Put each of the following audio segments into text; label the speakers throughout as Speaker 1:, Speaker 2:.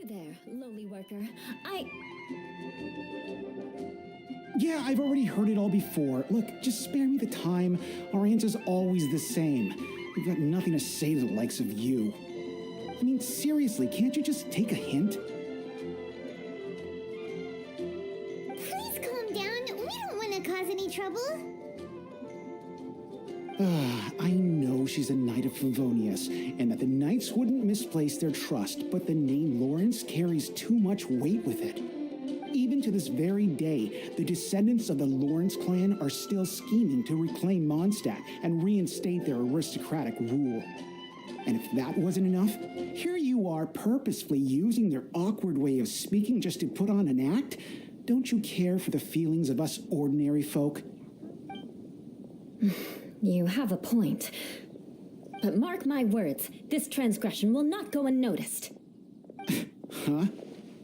Speaker 1: there, lowly worker.
Speaker 2: Yeah, I've already heard it all before. Look, just spare me the time. Our answer's always the same. We've got nothing to say to the likes of you. I mean, seriously, can't you just take a hint?
Speaker 3: Please calm down. We don't want to cause any trouble.
Speaker 2: I know she's a Knight of Favonius, and that the Knights wouldn't misplace their trust, but the name Lawrence carries too much weight with it. Even to this very day, the descendants of the Lawrence clan are still scheming to reclaim Mondstadt and reinstate their aristocratic rule. And if that wasn't enough, here you are purposefully using their awkward way of speaking just to put on an act? Don't you care for the feelings of us ordinary folk?
Speaker 1: You have a point. But mark my words, this transgression will not go unnoticed.
Speaker 2: Huh?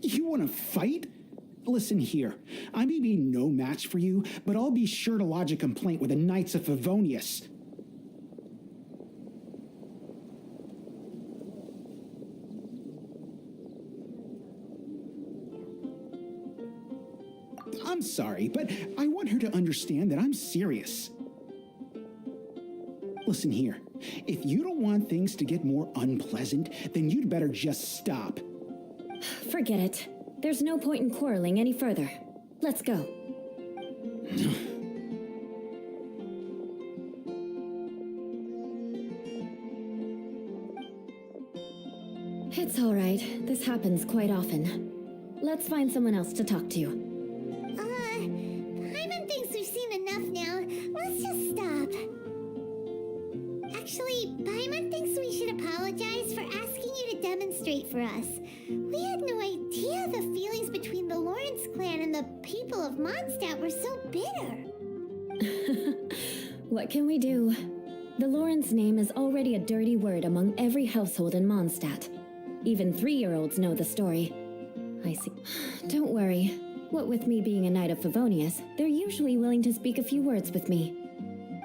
Speaker 2: You want to fight? Listen here, I may be no match for you, but I'll be sure to lodge a complaint with the Knights of Favonius. I'm sorry, but I want her to understand that I'm serious. Listen here, if you don't want things to get more unpleasant, then you'd better just stop.
Speaker 1: Forget it. There's no point in quarreling any further. Let's go. It's all right. This happens quite often. Let's find someone else to talk to.
Speaker 3: Paimon thinks we've seen enough now. Let's just stop. Actually, Paimon thinks we should apologize for asking you to demonstrate for us. We had no idea the feelings between the Lawrence clan and the people of Mondstadt were so bitter.
Speaker 1: What can we do? The Lawrence name is already a dirty word among every household in Mondstadt. Even 3-year-olds know the story. I see. Don't worry. What with me being a Knight of Favonius, they're usually willing to speak a few words with me.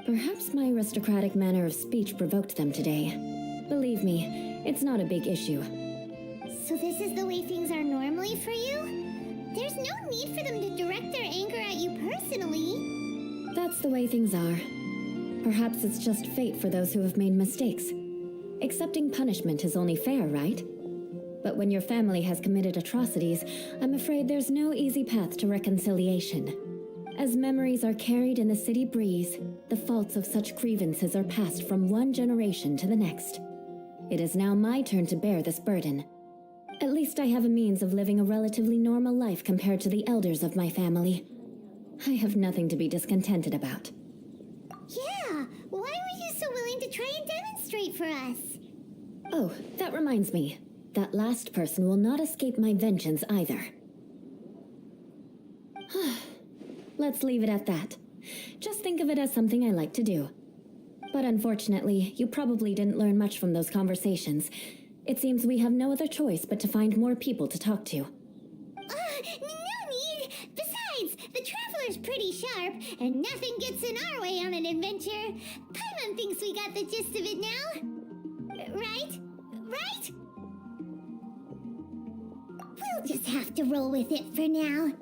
Speaker 1: Perhaps my aristocratic manner of speech provoked them today. Believe me, it's not a big issue.
Speaker 3: So this is the way things are normally for you? There's no need for them to direct their anger at you personally.
Speaker 1: That's the way things are. Perhaps it's just fate for those who have made mistakes. Accepting punishment is only fair, right? But when your family has committed atrocities, I'm afraid there's no easy path to reconciliation. As memories are carried in the city breeze, the faults of such grievances are passed from one generation to the next. It is now my turn to bear this burden. At least I have a means of living a relatively normal life compared to the elders of my family. I have nothing to be discontented about.
Speaker 3: Yeah, why were you so willing to try and demonstrate for us?
Speaker 1: Oh, that reminds me. That last person will not escape my vengeance either. Let's leave it at that. Just think of it as something I like to do. But unfortunately, you probably didn't learn much from those conversations. It seems we have no other choice but to find more people to talk to.
Speaker 3: No need! Besides, the Traveler's pretty sharp, and nothing gets in our way on an adventure. Paimon thinks we got the gist of it now. Right? Right? We'll just have to roll with it for now.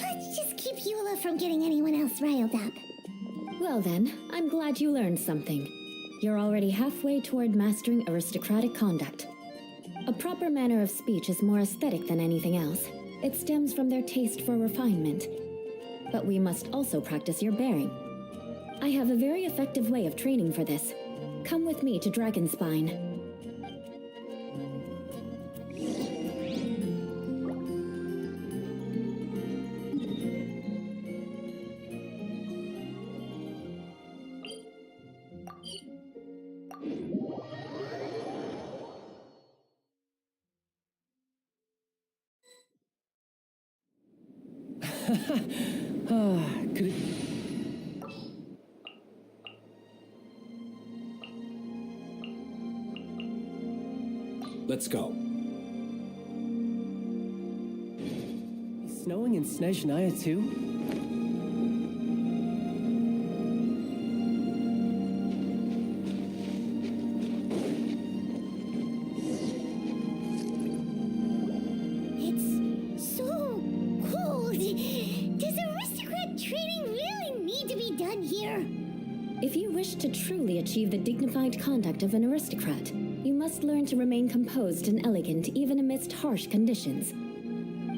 Speaker 3: Let's just keep Eula from getting anyone else riled up.
Speaker 1: Well then, I'm glad you learned something. You're already halfway toward mastering aristocratic conduct. A proper manner of speech is more aesthetic than anything else. It stems from their taste for refinement. But we must also practice your bearing. I have a very effective way of training for this. Come with me to Dragonspine.
Speaker 4: Could it... Let's go. Is snowing in Snezhnaya too?
Speaker 3: here!
Speaker 1: If you wish to truly achieve the dignified conduct of an aristocrat, you must learn to remain composed and elegant even amidst harsh conditions.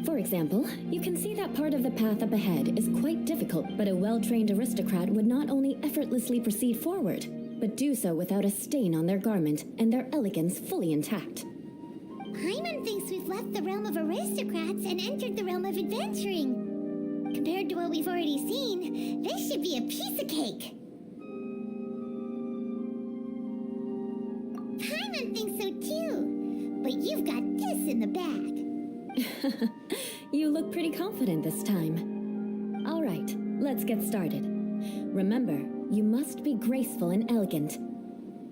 Speaker 1: For example, you can see that part of the path up ahead is quite difficult, but a well-trained aristocrat would not only effortlessly proceed forward, but do so without a stain on their garment and their elegance fully intact.
Speaker 3: Paimon thinks we've left the realm of aristocrats and entered the realm of adventuring. Compared to what we've already seen, this should be a piece of cake. Paimon thinks so too, but you've got this in the bag.
Speaker 1: You look pretty confident this time. All right, let's get started. Remember, you must be graceful and elegant.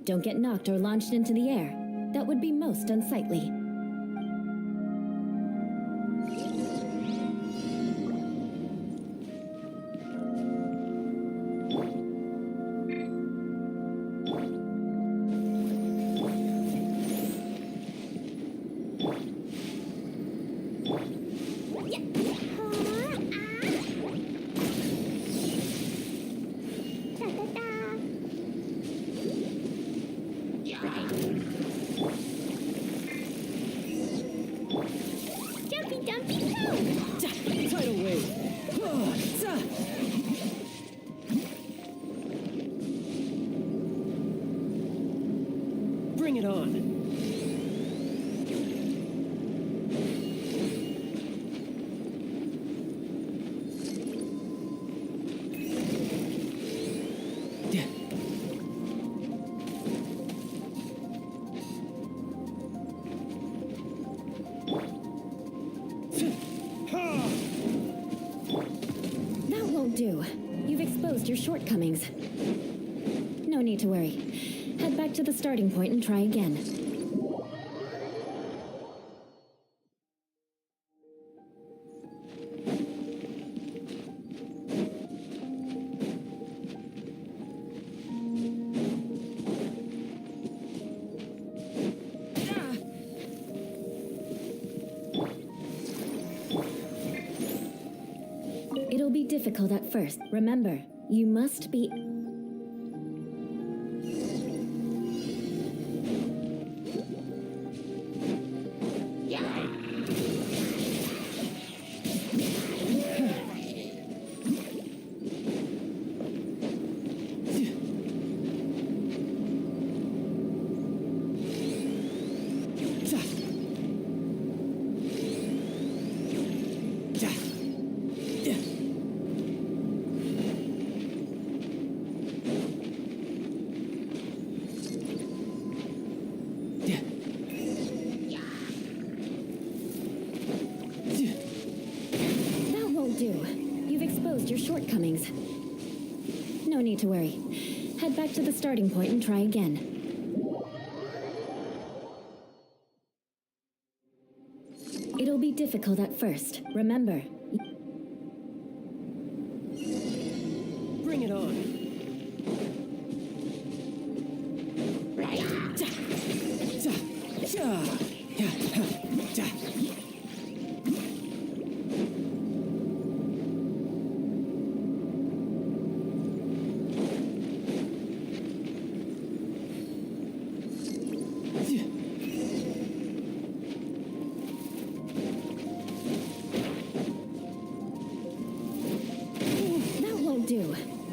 Speaker 1: Don't get knocked or launched into the air. That would be most unsightly.
Speaker 3: Jumpy dumpy go!
Speaker 4: Tidal wave. Bring it on.
Speaker 1: That won't do. You've exposed your shortcomings. No need to worry. Head back to the starting point and try again. It'll be difficult at first. Remember, you must be... You've exposed your shortcomings. No need to worry. Head back to the starting point and try again. It'll be difficult at first. Remember.
Speaker 4: Bring it on.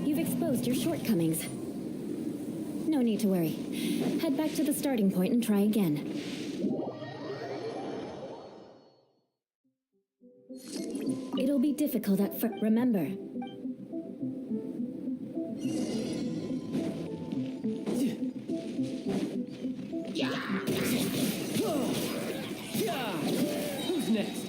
Speaker 1: You've exposed your shortcomings. No need to worry. Head back to the starting point and try again. It'll be difficult at first. Remember.
Speaker 4: Who's next?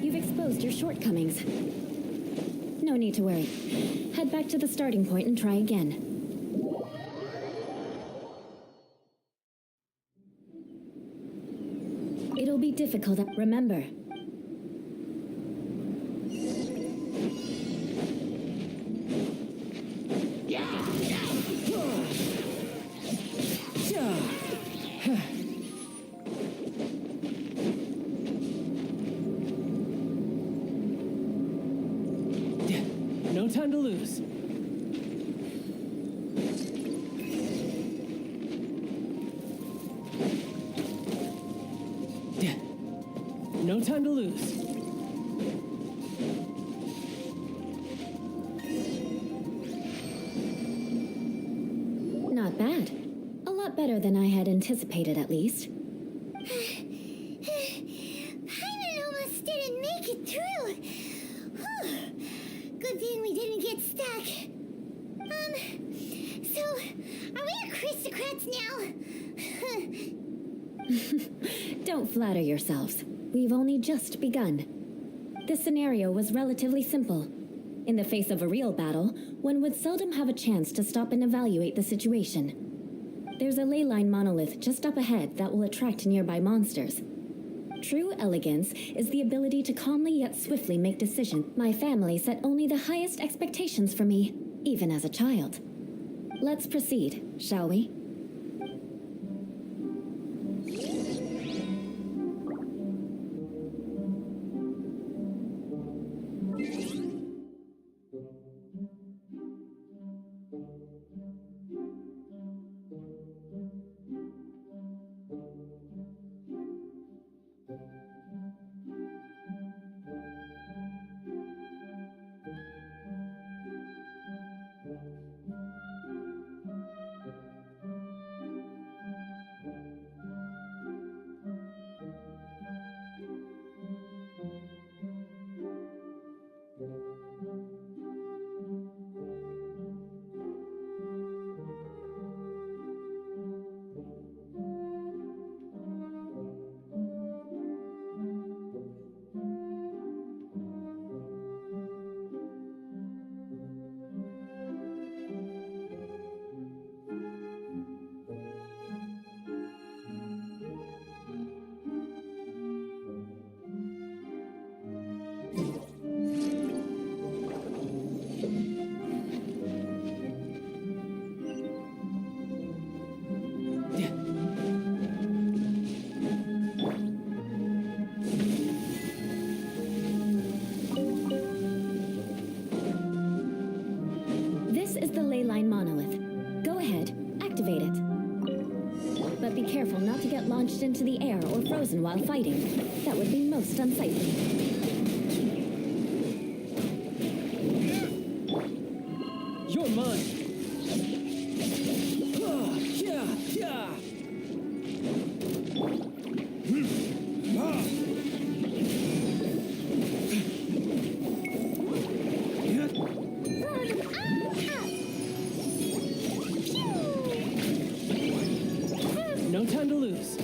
Speaker 4: You've exposed your shortcomings. No need to worry. Head back to the starting point and try again. It'll be difficult. Remember.
Speaker 5: time to lose. No time to lose.
Speaker 1: Not bad. A lot better than I had anticipated, at least.
Speaker 3: Paimon almost didn't make it through. Whew. Good thing we didn't get stuck. So, are we aristocrats now?
Speaker 1: Don't flatter yourselves. We've only just begun. This scenario was relatively simple. In the face of a real battle, one would seldom have a chance to stop and evaluate the situation. There's a ley line monolith just up ahead that will attract nearby monsters. True elegance is the ability to calmly yet swiftly make decisions. My family set only the highest expectations for me, even as a child. Let's proceed, shall we? This is the ley line monolith. Go ahead, activate it. But be careful not to get launched into the air or frozen while fighting. That would be most unsightly.
Speaker 5: You're mine. Yeah, yeah. No time to lose.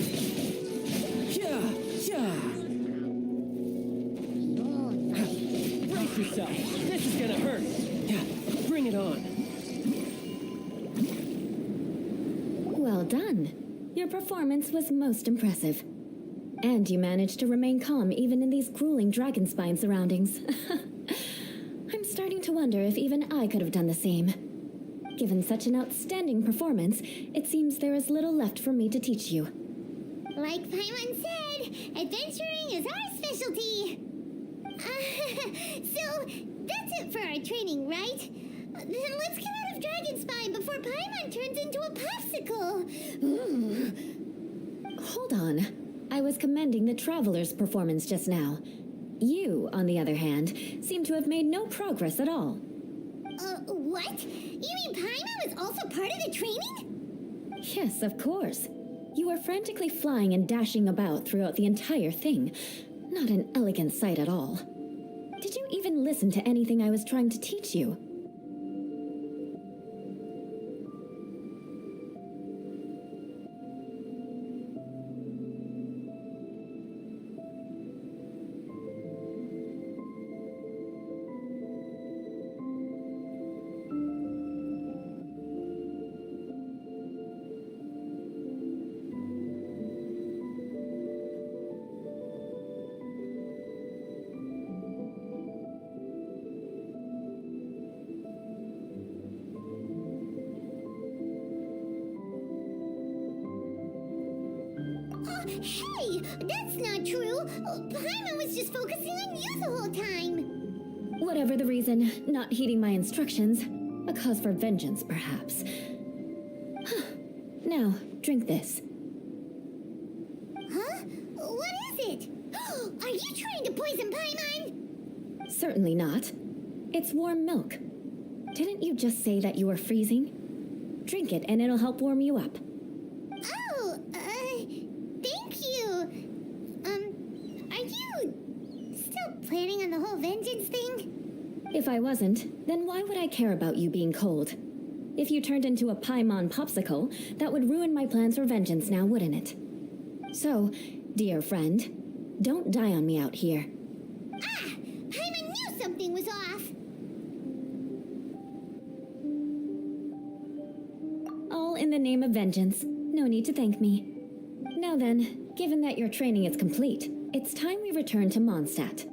Speaker 5: Yeah, yeah. Brace yourself. This is gonna hurt. Yeah, bring it on.
Speaker 1: Well done. Your performance was most impressive. And you managed to remain calm even in these grueling dragonspine surroundings. I'm starting to wonder if even I could have done the same. Given such an outstanding performance, it seems there is little left for me to teach you.
Speaker 3: Like Paimon said, adventuring is our specialty. So, that's it for our training, right? Then let's get out of Dragonspine before Paimon turns into a popsicle.
Speaker 1: Hold on. I was commending the Traveler's performance just now. You, on the other hand, seem to have made no progress at all.
Speaker 3: What? You mean Paimon was also part of the training?
Speaker 1: Yes, of course. You were frantically flying and dashing about throughout the entire thing. Not an elegant sight at all. Did you even listen to anything I was trying to teach you?
Speaker 3: Hey, that's not true. Paimon was just focusing on you the whole time.
Speaker 1: Whatever the reason, not heeding my instructions, a cause for vengeance, perhaps. Now, drink this.
Speaker 3: Huh? What is it? Are you trying to poison Paimon?
Speaker 1: Certainly not. It's warm milk. Didn't you just say that you were freezing? Drink it and it'll help warm you up.
Speaker 3: Oh, thank you. Are you still planning on the whole vengeance thing?
Speaker 1: If I wasn't, then why would I care about you being cold? If you turned into a Paimon popsicle, that would ruin my plans for vengeance now, wouldn't it? So, dear friend, don't die on me out here.
Speaker 3: Ah! Paimon knew something was off!
Speaker 1: All in the name of vengeance. No need to thank me. Now then, given that your training is complete, it's time we return to Mondstadt.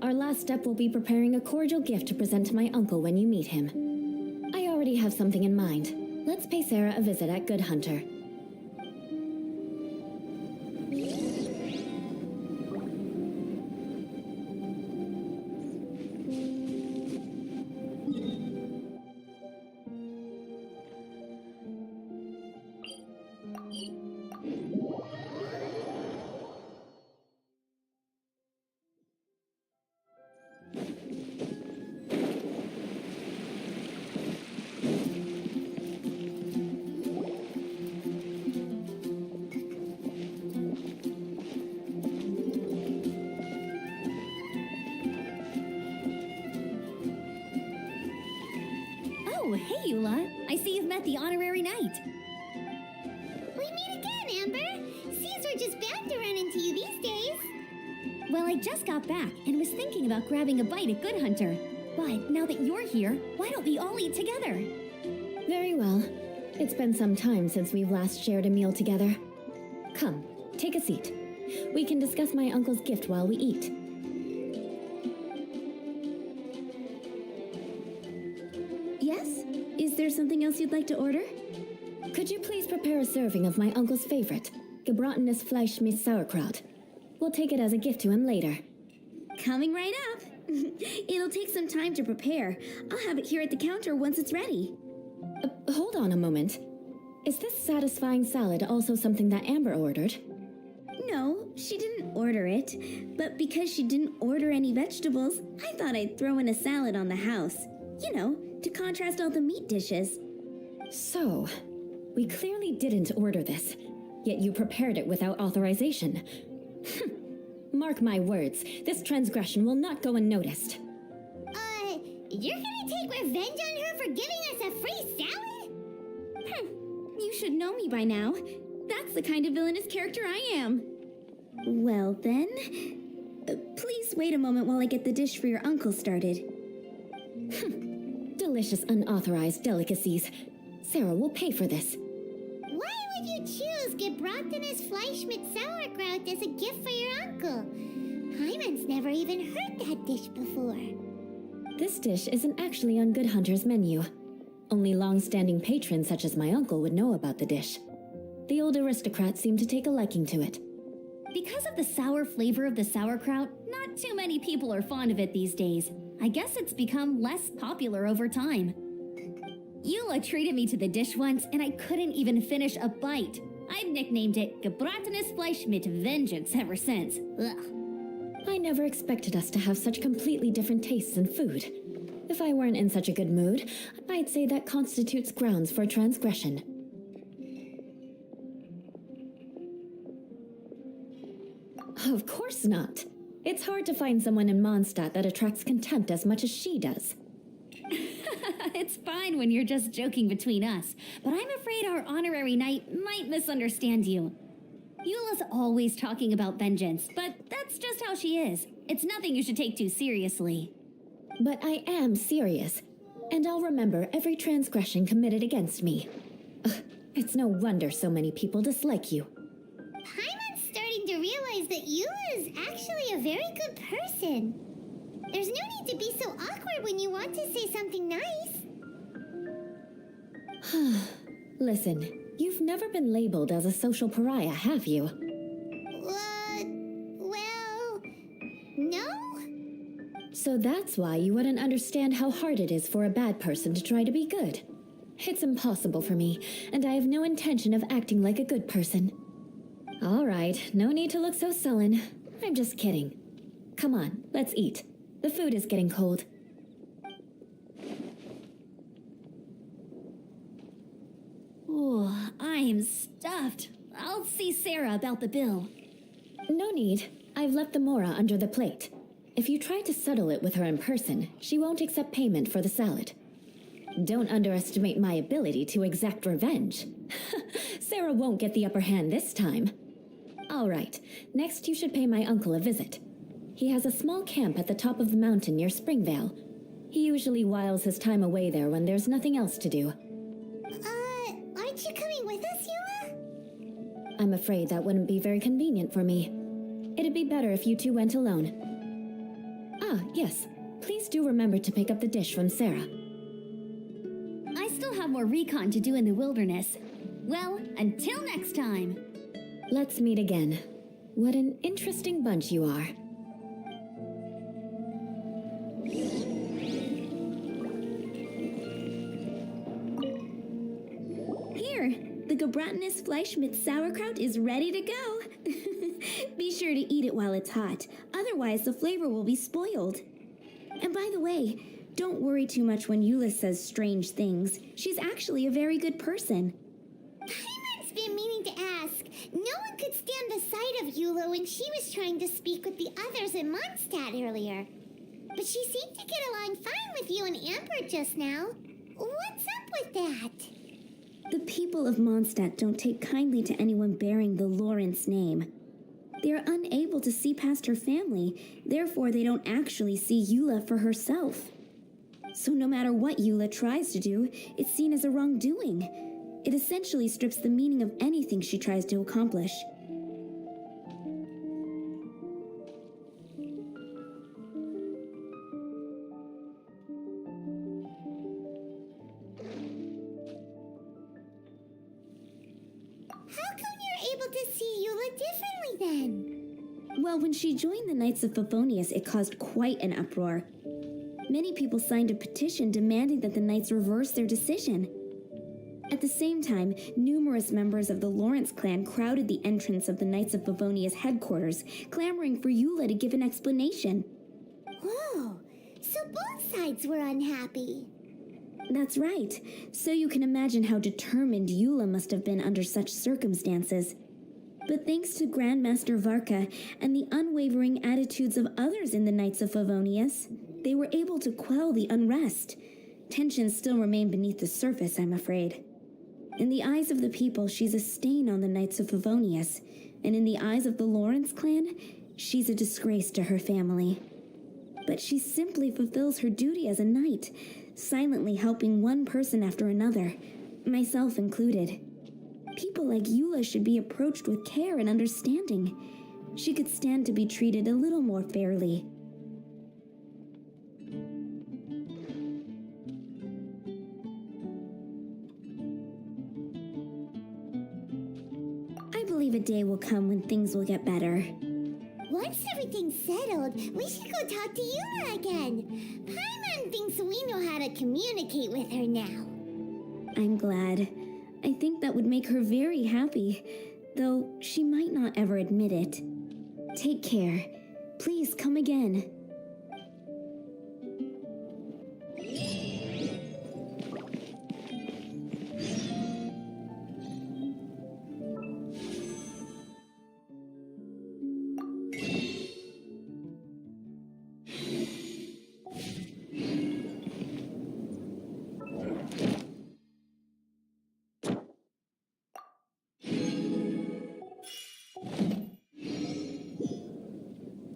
Speaker 1: Our last step will be preparing a cordial gift to present to my uncle when you meet him. I already have something in mind. Let's pay Sarah a visit at Good Hunter.
Speaker 4: Oh, hey, Eula. I see you've met the honorary knight.
Speaker 3: We meet again, Amber! Seems we're just bound to run into you these days.
Speaker 4: Well, I just got back and was thinking about grabbing a bite at Good Hunter. But now that you're here, why don't we all eat together?
Speaker 1: Very well. It's been some time since we've last shared a meal together. Come, take a seat. We can discuss my uncle's gift while we eat.
Speaker 4: Yes? Is there something else you'd like to order?
Speaker 1: Could you please prepare a serving of my uncle's favorite, gebratenes Fleisch mit Sauerkraut? We'll take it as a gift to him later.
Speaker 4: Coming right up. It'll take some time to prepare. I'll have it here at the counter once it's ready.
Speaker 1: Hold on a moment. Is this satisfying salad also something that Amber ordered?
Speaker 4: No, she didn't order it. But because she didn't order any vegetables, I thought I'd throw in a salad on the house. You know, to contrast all the meat dishes.
Speaker 1: So, we clearly didn't order this, yet you prepared it without authorization. Mark my words, this transgression will not go unnoticed.
Speaker 3: You're gonna take revenge on her for giving us a free salad?
Speaker 4: You should know me by now. That's the kind of villainous character I am. Well then, please wait a moment while I get the dish for your uncle started.
Speaker 1: Delicious unauthorized delicacies. Sarah will pay for this.
Speaker 3: Why would you choose gebratenes Fleisch mit Sauerkraut as a gift for your uncle? Paimon's never even heard that dish before.
Speaker 1: This dish isn't actually on Good Hunter's menu. Only long-standing patrons such as my uncle would know about the dish. The old aristocrats seem to take a liking to it.
Speaker 4: Because of the sour flavor of the sauerkraut, not too many people are fond of it these days. I guess it's become less popular over time. Eula treated me to the dish once, and I couldn't even finish a bite. I've nicknamed it gebratenes Fleisch mit Vengeance ever since. Ugh.
Speaker 1: I never expected us to have such completely different tastes in food. If I weren't in such a good mood, I'd say that constitutes grounds for transgression. Of course not. It's hard to find someone in Mondstadt that attracts contempt as much as she does.
Speaker 4: It's fine when you're just joking between us, but I'm afraid our honorary knight might misunderstand you. Eula's always talking about vengeance, but that's just how she is. It's nothing you should take too seriously.
Speaker 1: But I am serious, and I'll remember every transgression committed against me. Ugh, it's no wonder so many people dislike you.
Speaker 3: Paimon's starting to realize that Eula is actually a very good person. There's no need to be so awkward when you want to say something nice.
Speaker 1: Listen, you've never been labeled as a social pariah, have you?
Speaker 3: Well, no.
Speaker 1: So that's why you wouldn't understand how hard it is for a bad person to try to be good. It's impossible for me, and I have no intention of acting like a good person. All right, no need to look so sullen. I'm just kidding. Come on, let's eat. The food is getting cold.
Speaker 4: Oh, I'm stuffed. I'll see Sarah about the bill.
Speaker 1: No need. I've left the mora under the plate. If you try to settle it with her in person, she won't accept payment for the salad. Don't underestimate my ability to exact revenge. Sarah won't get the upper hand this time. All right, next you should pay my uncle a visit. He has a small camp at the top of the mountain near Springvale. He usually whiles his time away there when there's nothing else to do.
Speaker 3: Aren't you coming with us, Eula?
Speaker 1: I'm afraid that wouldn't be very convenient for me. It'd be better if you two went alone. Ah, yes. Please do remember to pick up the dish from Sarah.
Speaker 4: I still have more recon to do in the wilderness. Well, until next time.
Speaker 1: Let's meet again. What an interesting bunch you are.
Speaker 6: Here, the Gebratinus Fleischmitz sauerkraut is ready to go. Be sure to eat it while it's hot, otherwise the flavor will be spoiled. And by the way, don't worry too much when EULAS says strange things. She's actually a very good person.
Speaker 3: Paimon's been meaning to ask. No one could stand the sight of Eula when she was trying to speak with the others in Mondstadt earlier. But she seemed to get along fine with you and Amber just now. What's up with that?
Speaker 6: The people of Mondstadt don't take kindly to anyone bearing the Lawrence name. They are unable to see past her family, therefore they don't actually see Eula for herself. So no matter what Eula tries to do, it's seen as a wrongdoing. It essentially strips the meaning of anything she tries to accomplish.
Speaker 3: How come you're able to see Eula differently then?
Speaker 6: Well, when she joined the Knights of Favonius, it caused quite an uproar. Many people signed a petition demanding that the Knights reverse their decision. At the same time, numerous members of the Lawrence clan crowded the entrance of the Knights of Favonius headquarters, clamoring for Eula to give an explanation.
Speaker 3: Whoa, so both sides were unhappy.
Speaker 6: That's right. So you can imagine how determined Eula must have been under such circumstances. But thanks to Grandmaster Varka and the unwavering attitudes of others in the Knights of Favonius, they were able to quell the unrest. Tensions still remain beneath the surface, I'm afraid. In the eyes of the people, she's a stain on the Knights of Favonius, and in the eyes of the Lawrence clan, she's a disgrace to her family. But she simply fulfills her duty as a knight, silently helping one person after another, myself included. People like Eula should be approached with care and understanding. She could stand to be treated a little more fairly. I believe a day will come when things will get better.
Speaker 3: Once everything's settled, we should go talk to Eula again. Paimon thinks we know how to communicate with her now.
Speaker 6: I'm glad. I think that would make her very happy, though she might not ever admit it. Take care. Please come again.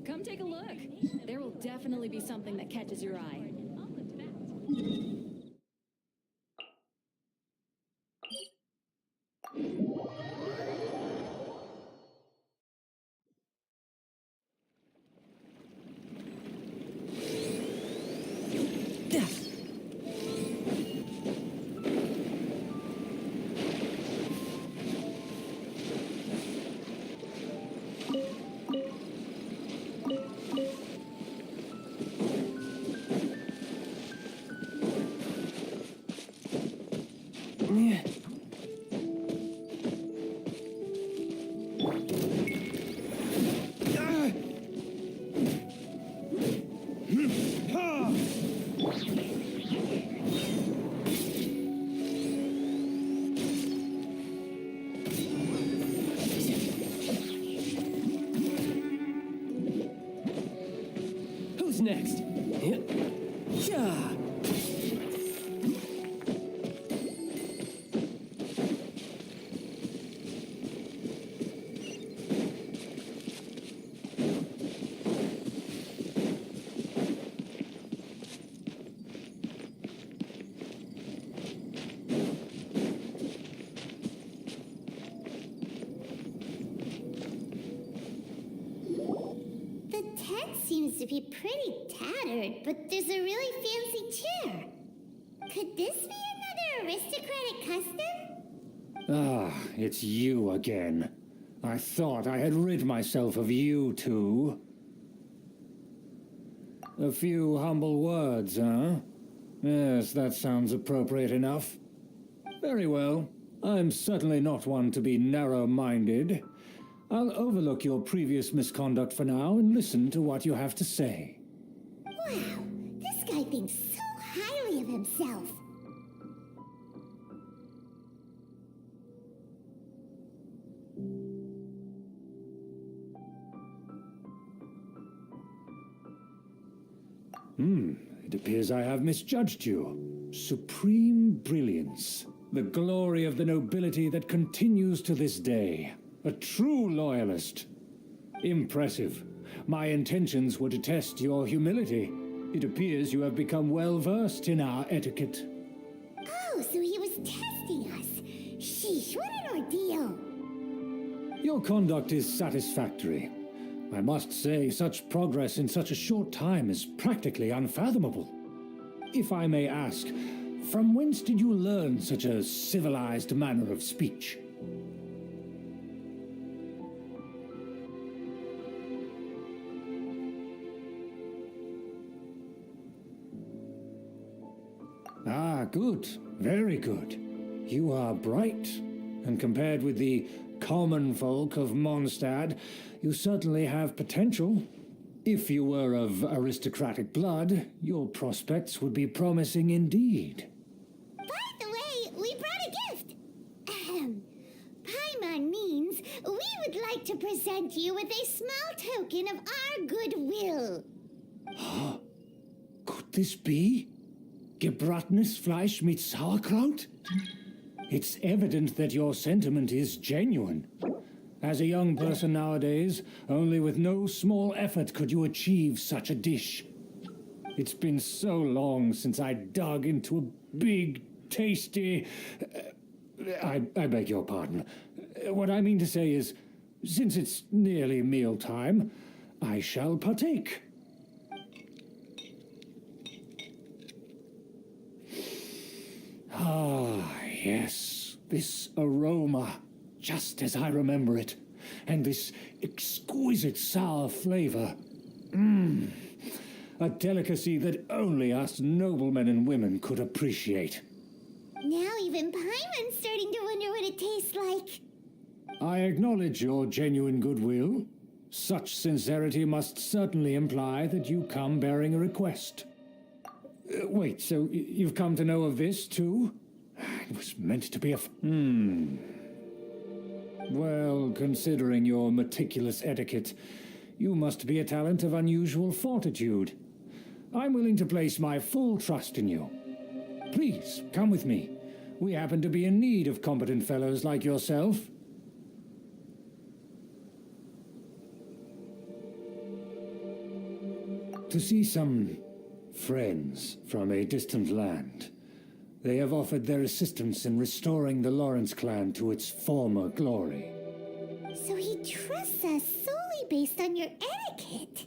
Speaker 7: Come take a look. There will definitely be something that catches your eye.
Speaker 5: What's next? Yeah.
Speaker 3: The tent seems to be pretty tattered, but there's a really fancy chair. Could this be another aristocratic custom?
Speaker 8: Ah, it's you again. I thought I had rid myself of you two. A few humble words, huh? Yes, that sounds appropriate enough. Very well. I'm certainly not one to be narrow-minded. I'll overlook your previous misconduct for now and listen to what you have to say.
Speaker 3: Wow, this guy thinks so highly of himself.
Speaker 8: It appears I have misjudged you. Supreme brilliance. The glory of the nobility that continues to this day. A true loyalist. Impressive. My intentions were to test your humility. It appears you have become well versed in our etiquette.
Speaker 3: Oh, so he was testing us. Sheesh, what an ordeal.
Speaker 8: Your conduct is satisfactory. I must say, such progress in such a short time is practically unfathomable. If I may ask, from whence did you learn such a civilized manner of speech? Ah, good. Very good. You are bright, and compared with the common folk of Mondstadt, you certainly have potential. If you were of aristocratic blood, your prospects would be promising indeed.
Speaker 3: By the way, we brought a gift. Ahem. Paimon means we would like to present you with a small token of our goodwill.
Speaker 8: Could this be? Gebratenes Fleisch mit Sauerkraut? It's evident that your sentiment is genuine. As a young person nowadays, only with no small effort could you achieve such a dish. It's been so long since I dug into a big, tasty... I beg your pardon. What I mean to say is, since it's nearly mealtime, I shall partake. Ah, yes, this aroma, just as I remember it, and this exquisite sour flavor. A delicacy that only us noblemen and women could appreciate.
Speaker 3: Now even Paimon's starting to wonder what it tastes like.
Speaker 8: I acknowledge your genuine goodwill. Such sincerity must certainly imply that you come bearing a request. Wait, so you've come to know of this, too? It was meant to be a... Well, considering your meticulous etiquette, you must be a talent of unusual fortitude. I'm willing to place my full trust in you. Please, come with me. We happen to be in need of competent fellows like yourself. To see some friends from a distant land. They have offered their assistance in restoring the Lawrence clan to its former glory.
Speaker 3: So he trusts us solely based on your etiquette.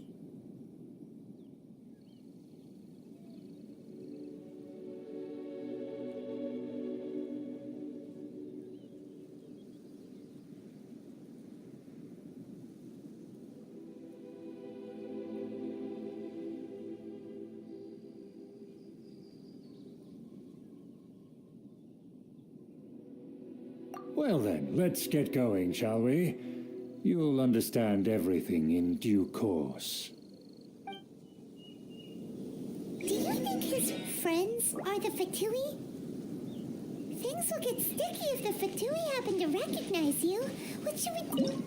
Speaker 8: Well then, let's get going, shall we? You'll understand everything in due course.
Speaker 3: Do you think his friends are the Fatui? Things will get sticky if the Fatui happen to recognize you. What should we do?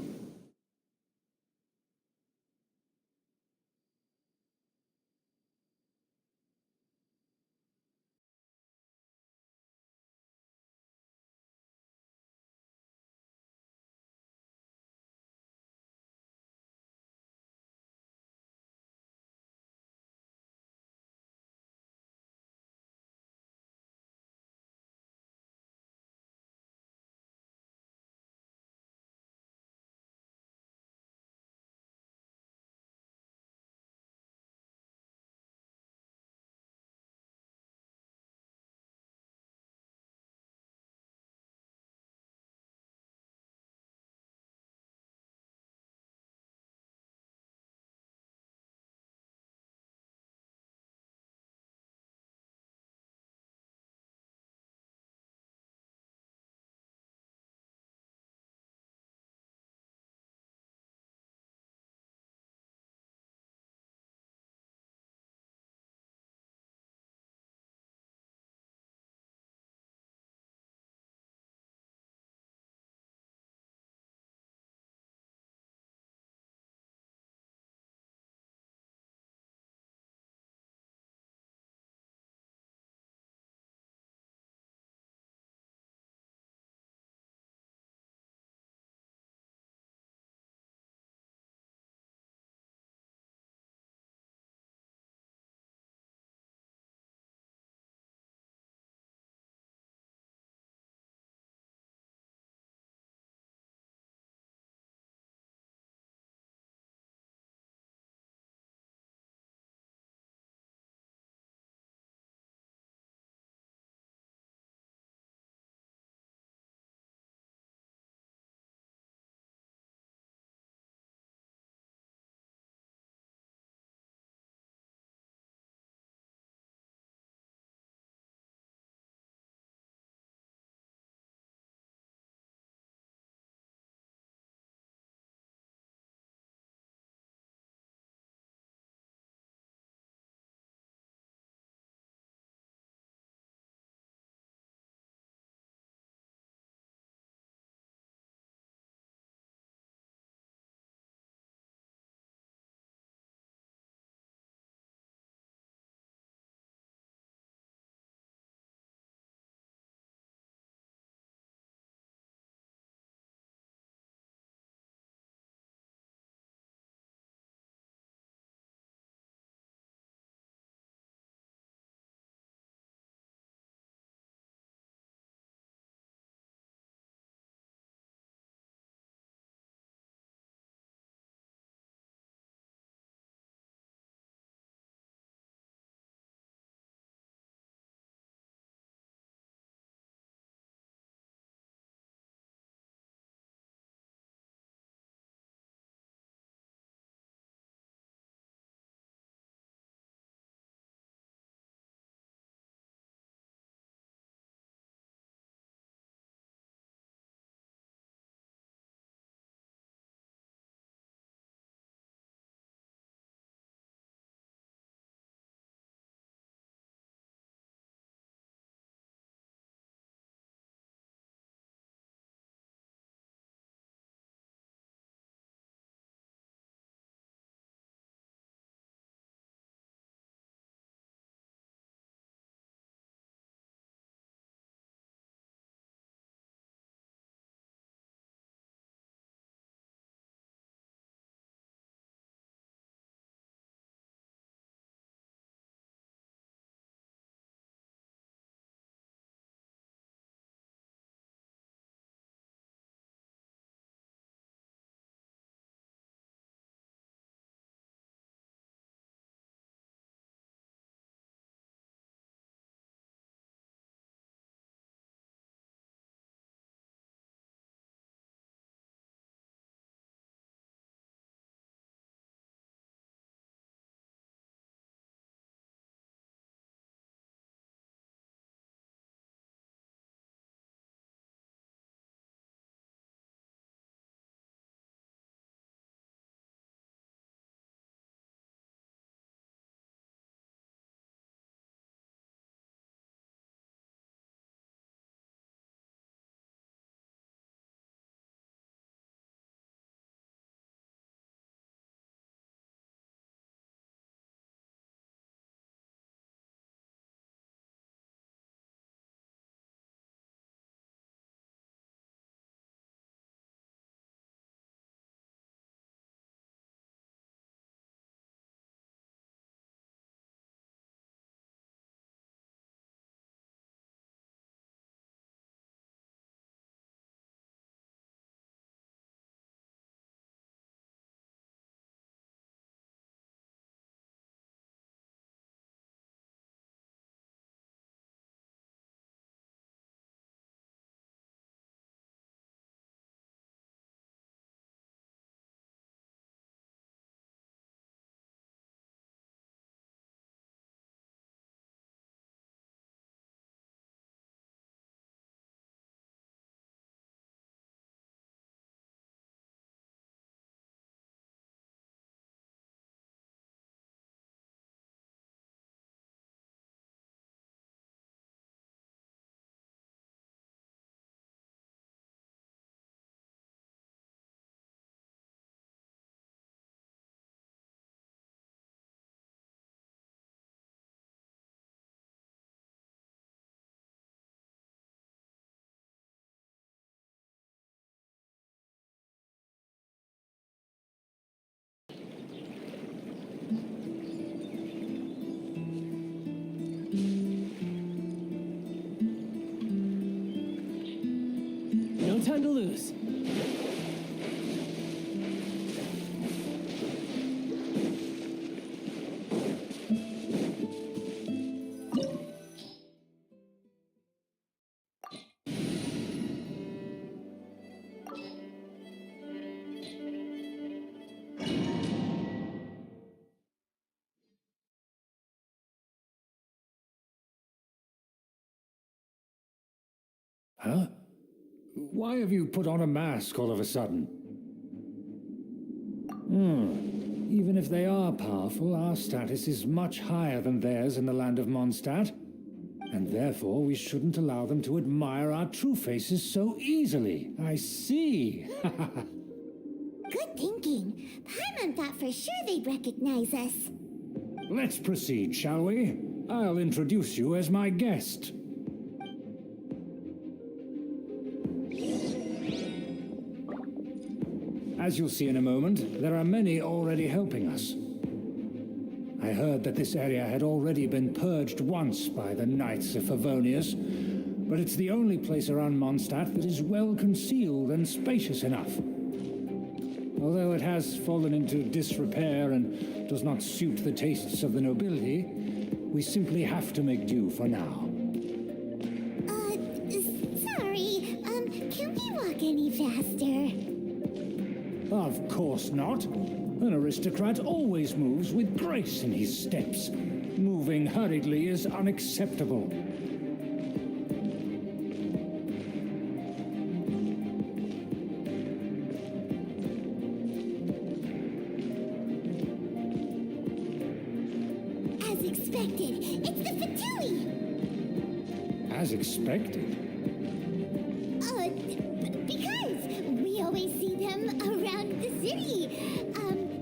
Speaker 5: lose.
Speaker 8: Huh? Why have you put on a mask all of a sudden? Even if they are powerful, our status is much higher than theirs in the land of Mondstadt. And therefore we shouldn't allow them to admire our true faces so easily. I see.
Speaker 3: Good thinking. Paimon thought for sure they'd recognize us.
Speaker 8: Let's proceed, shall we? I'll introduce you as my guest. As you'll see in a moment, there are many already helping us. I heard that this area had already been purged once by the Knights of Favonius, but it's the only place around Mondstadt that is well concealed and spacious enough. Although it has fallen into disrepair and does not suit the tastes of the nobility, we simply have to make do for now.
Speaker 3: Sorry, can we walk any faster?
Speaker 8: Of course not. An aristocrat always moves with grace in his steps. Moving hurriedly is unacceptable.
Speaker 3: As expected, it's the Fatui!
Speaker 8: As expected.
Speaker 3: Because we always see them around the city.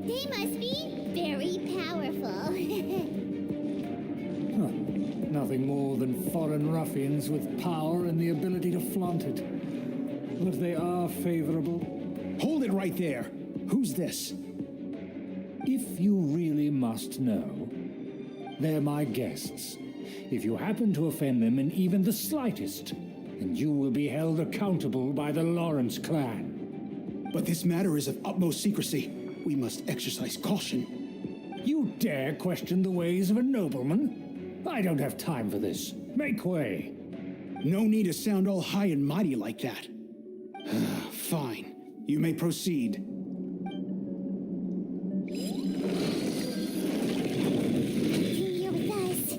Speaker 3: They must be very powerful.
Speaker 8: Nothing more than foreign ruffians with power and the ability to flaunt it. But they are favorable.
Speaker 2: Hold it right there. Who's this?
Speaker 8: If you really must know, they're my guests. If you happen to offend them in even the slightest, then you will be held accountable by the Lawrence clan.
Speaker 2: But this matter is of utmost secrecy. We must exercise caution.
Speaker 8: You dare question the ways of a nobleman? I don't have time for this. Make way.
Speaker 2: No need to sound all high and mighty like that. Fine. You may proceed.
Speaker 3: You're here with us.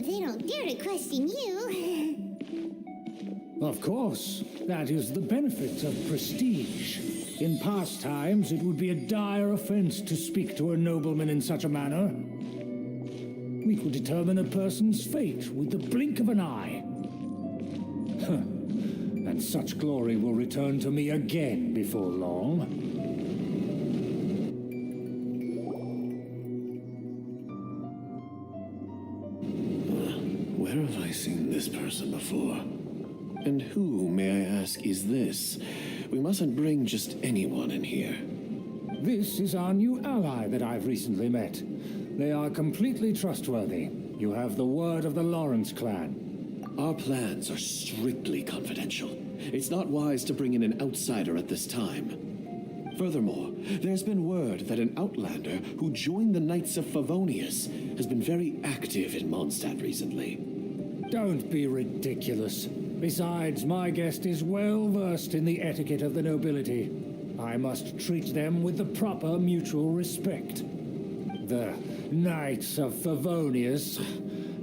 Speaker 3: They don't dare to question you.
Speaker 8: Of course. That is the benefit of prestige. In past times, it would be a dire offense to speak to a nobleman in such a manner. We could determine a person's fate with the blink of an eye. And such glory will return to me again before long.
Speaker 9: Where have I seen this person before? And who, may I ask, is this? We mustn't bring just anyone in here.
Speaker 8: This is our new ally that I've recently met. They are completely trustworthy. You have the word of the Lawrence clan.
Speaker 9: Our plans are strictly confidential. It's not wise to bring in an outsider at this time. Furthermore, there's been word that an outlander who joined the Knights of Favonius has been very active in Mondstadt recently.
Speaker 8: Don't be ridiculous. Besides, my guest is well versed in the etiquette of the nobility. I must treat them with the proper mutual respect. The Knights of Favonius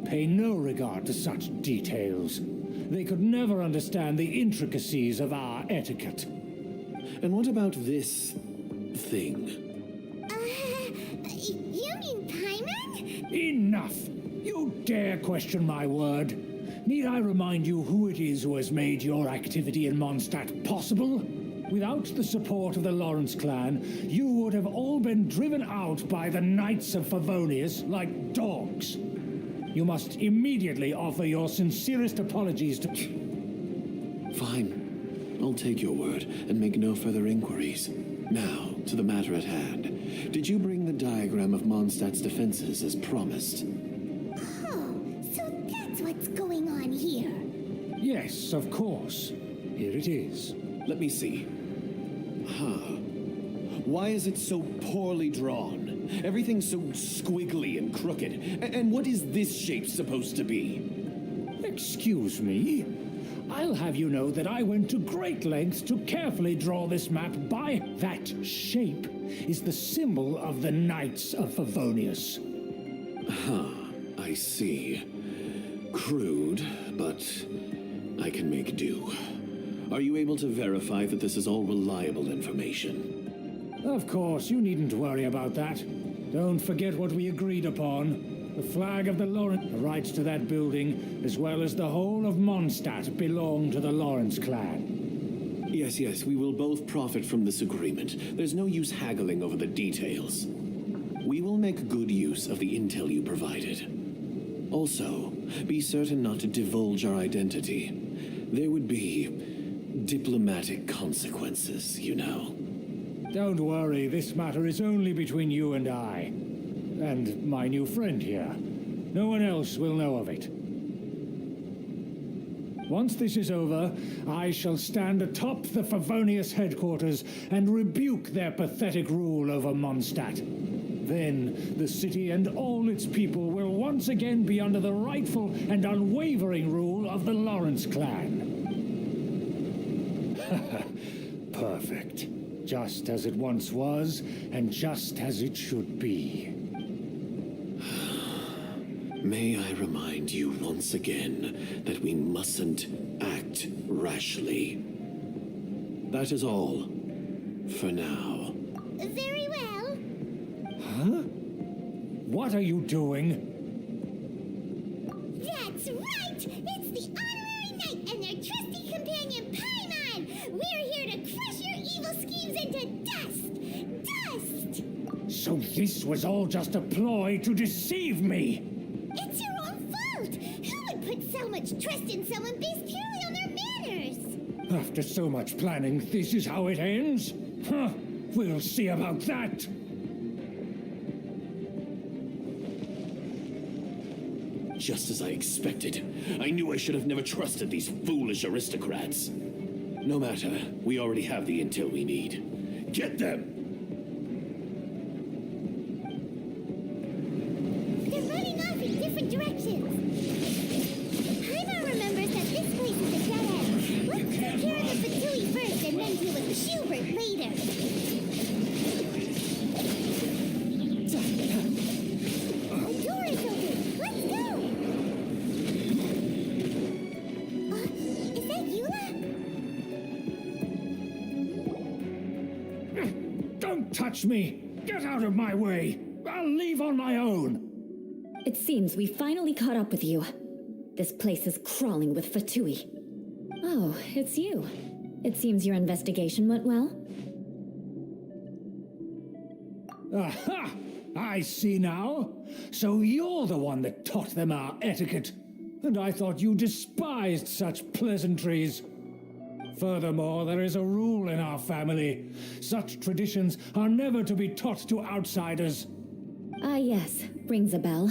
Speaker 8: pay no regard to such details. They could never understand the intricacies of our etiquette.
Speaker 9: And what about this thing?
Speaker 3: You mean Paimon?
Speaker 8: Enough! You dare question my word? Need I remind you who it is who has made your activity in Mondstadt possible? Without the support of the Lawrence clan, you would have all been driven out by the Knights of Favonius like dogs. You must immediately offer your sincerest apologies to...
Speaker 9: Fine. I'll take your word and make no further inquiries. Now, to the matter at hand. Did you bring the diagram of Mondstadt's defenses as promised?
Speaker 3: Oh, so that's what's going on here.
Speaker 8: Yes, of course. Here it is.
Speaker 9: Let me see. Why is it so poorly drawn? Everything's so squiggly and crooked. And what is this shape supposed to be?
Speaker 8: Excuse me? I'll have you know that I went to great lengths to carefully draw this map by that shape is the symbol of the Knights of Favonius.
Speaker 9: I see. Crude, but I can make do. Are you able to verify that this is all reliable information?
Speaker 8: Of course, you needn't worry about that. Don't forget what we agreed upon. The flag of the Lawrence, the rights to that building, as well as the whole of Mondstadt, belong to the Lawrence clan.
Speaker 9: Yes, we will both profit from this agreement. There's no use haggling over the details. We will make good use of the intel you provided. Also, be certain not to divulge our identity. There would be diplomatic consequences, you know.
Speaker 8: Don't worry, this matter is only between you and I. And my new friend here. No one else will know of it. Once this is over, I shall stand atop the Favonius headquarters and rebuke their pathetic rule over Mondstadt. Then the city and all its people will once again be under the rightful and unwavering rule of the Lawrence clan. Perfect. Just as it once was, and just as it should be.
Speaker 9: May I remind you once again that we mustn't act rashly. That is all, for now.
Speaker 3: Very well.
Speaker 8: Huh? What are you doing?
Speaker 3: That's right! It's the Honorary Knight and their trusty companion, Paimon! We're here to crush your evil schemes into dust! Dust!
Speaker 8: So this was all just a ploy to deceive me!
Speaker 3: It's your own fault! Who would put so much trust in someone based purely on their manners?
Speaker 8: After so much planning, this is how it ends? Huh, we'll see about that!
Speaker 9: Just as I expected. I knew I should have never trusted these foolish aristocrats. No matter, we already have the intel we need. Get them!
Speaker 3: They're running off in different directions. Paimon remembers that this place is a dead end. Let's take care of the Fatui first and then deal with Schubert later. The door is open. Let's go! Is that Eula?
Speaker 8: Don't touch me! Get out of my way! I'll leave on my own!
Speaker 1: It seems we finally caught up with you. This place is crawling with Fatui. Oh, it's you. It seems your investigation went well.
Speaker 8: Aha! I see now. So you're the one that taught them our etiquette. And I thought you despised such pleasantries. Furthermore, there is a rule in our family. Such traditions are never to be taught to outsiders.
Speaker 1: Ah, yes, rings a bell.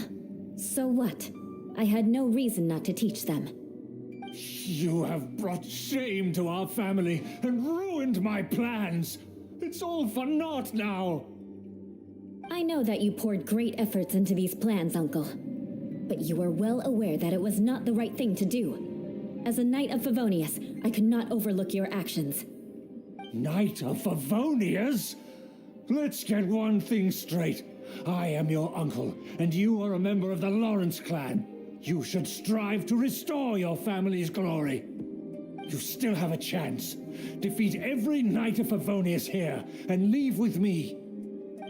Speaker 1: So what? I had no reason not to teach them.
Speaker 8: You have brought shame to our family and ruined my plans. It's all for naught now.
Speaker 1: I know that you poured great efforts into these plans, Uncle. But you are well aware that it was not the right thing to do. As a Knight of Favonius, I could not overlook your actions.
Speaker 8: Knight of Favonius? Let's get one thing straight. I am your uncle, and you are a member of the Lawrence clan. You should strive to restore your family's glory. You still have a chance. Defeat every Knight of Favonius here, and leave with me.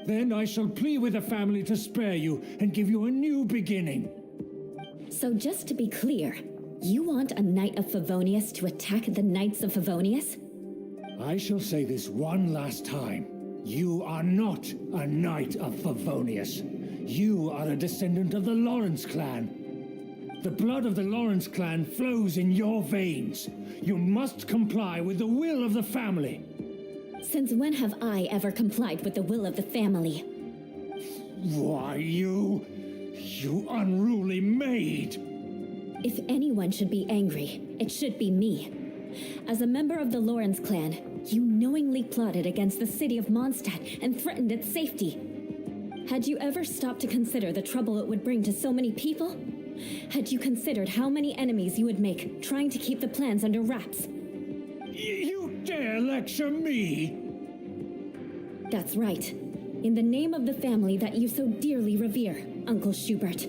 Speaker 8: Then I shall plead with the family to spare you and give you a new beginning.
Speaker 1: So just to be clear, you want a Knight of Favonius to attack the Knights of Favonius?
Speaker 8: I shall say this one last time. You are not a Knight of Favonius. You are a descendant of the Lawrence clan. The blood of the Lawrence clan flows in your veins. You must comply with the will of the family.
Speaker 1: Since when have I ever complied with the will of the family?
Speaker 8: Why, you unruly maid!
Speaker 1: If anyone should be angry, it should be me. As a member of the Lawrence clan, you knowingly plotted against the city of Mondstadt and threatened its safety. Had you ever stopped to consider the trouble it would bring to so many people? Had you considered how many enemies you would make trying to keep the plans under wraps?
Speaker 8: You dare lecture me?
Speaker 1: That's right. In the name of the family that you so dearly revere, Uncle Schubert.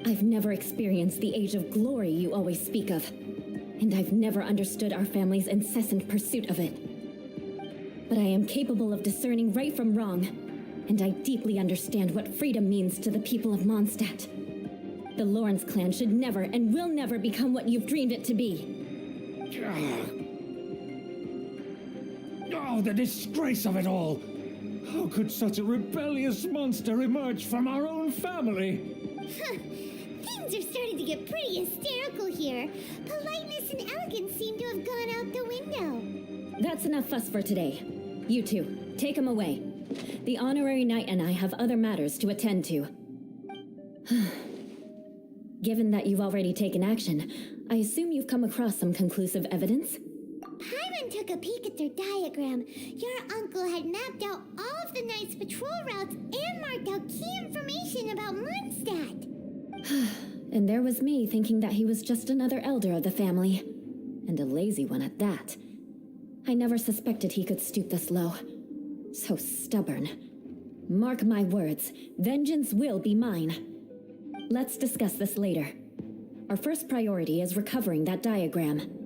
Speaker 1: I've never experienced the age of glory you always speak of, and I've never understood our family's incessant pursuit of it. But I am capable of discerning right from wrong, and I deeply understand what freedom means to the people of Mondstadt. The Lawrence clan should never and will never become what you've dreamed it to be.
Speaker 8: Oh, the disgrace of it all! How could such a rebellious monster emerge from our own family?
Speaker 3: Things are starting to get pretty hysterical here. Politeness and elegance seem to have gone out the window.
Speaker 1: That's enough fuss for today. You two, take him away. The honorary knight and I have other matters to attend to. Given that you've already taken action, I assume you've come across some conclusive evidence?
Speaker 3: Paimon took a peek at their diagram. Your uncle had mapped out all of the Knight's patrol routes and marked out key information about Mondstadt.
Speaker 1: And there was me thinking that he was just another elder of the family. And a lazy one at that. I never suspected he could stoop this low. So stubborn. Mark my words, vengeance will be mine. Let's discuss this later. Our first priority is recovering that diagram.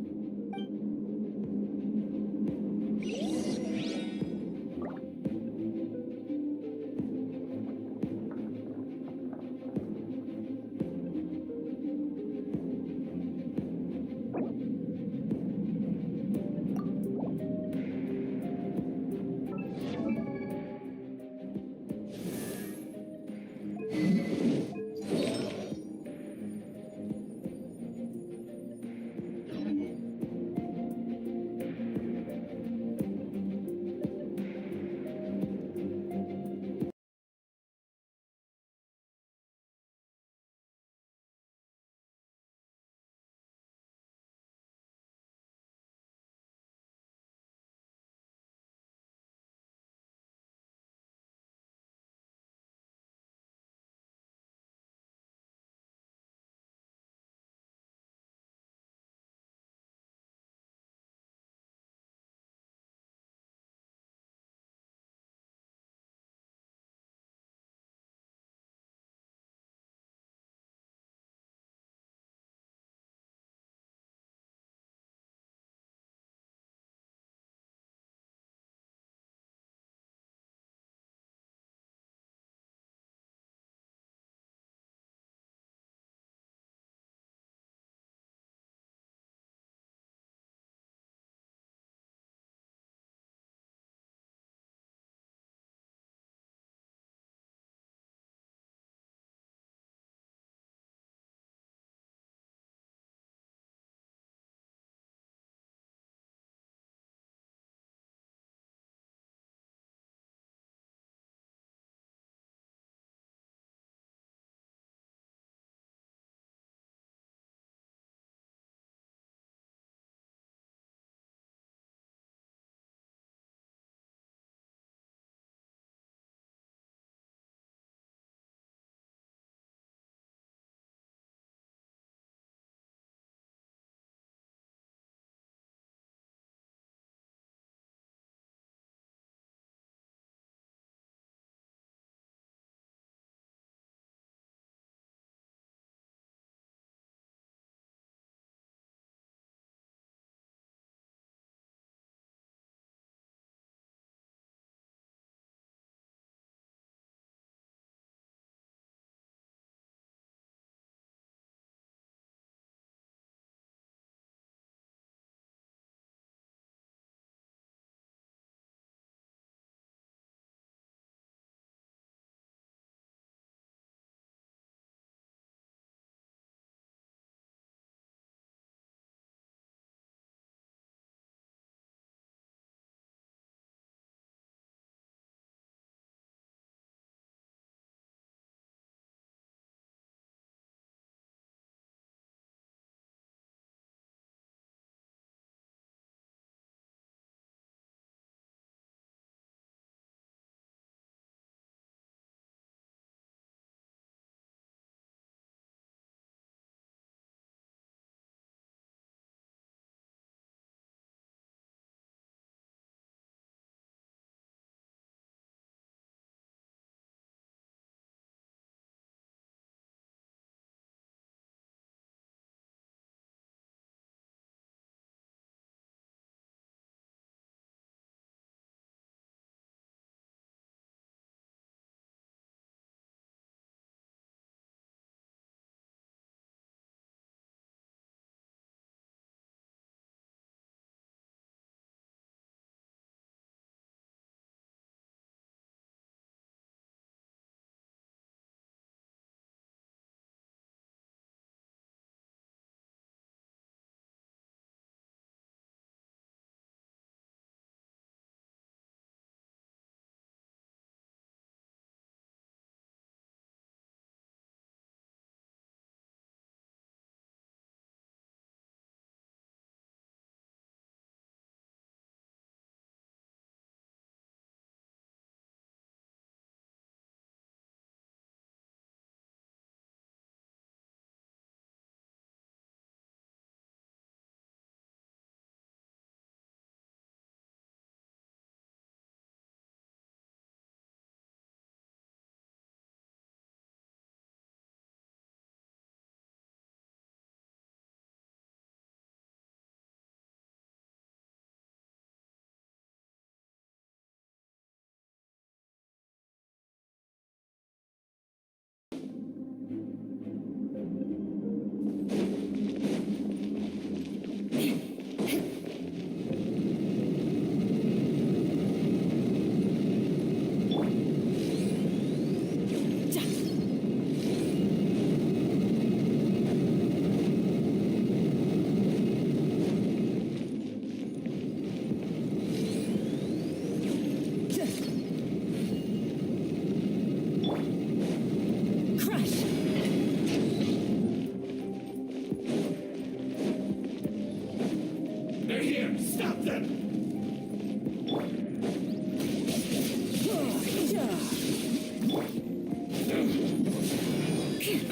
Speaker 1: Shudder!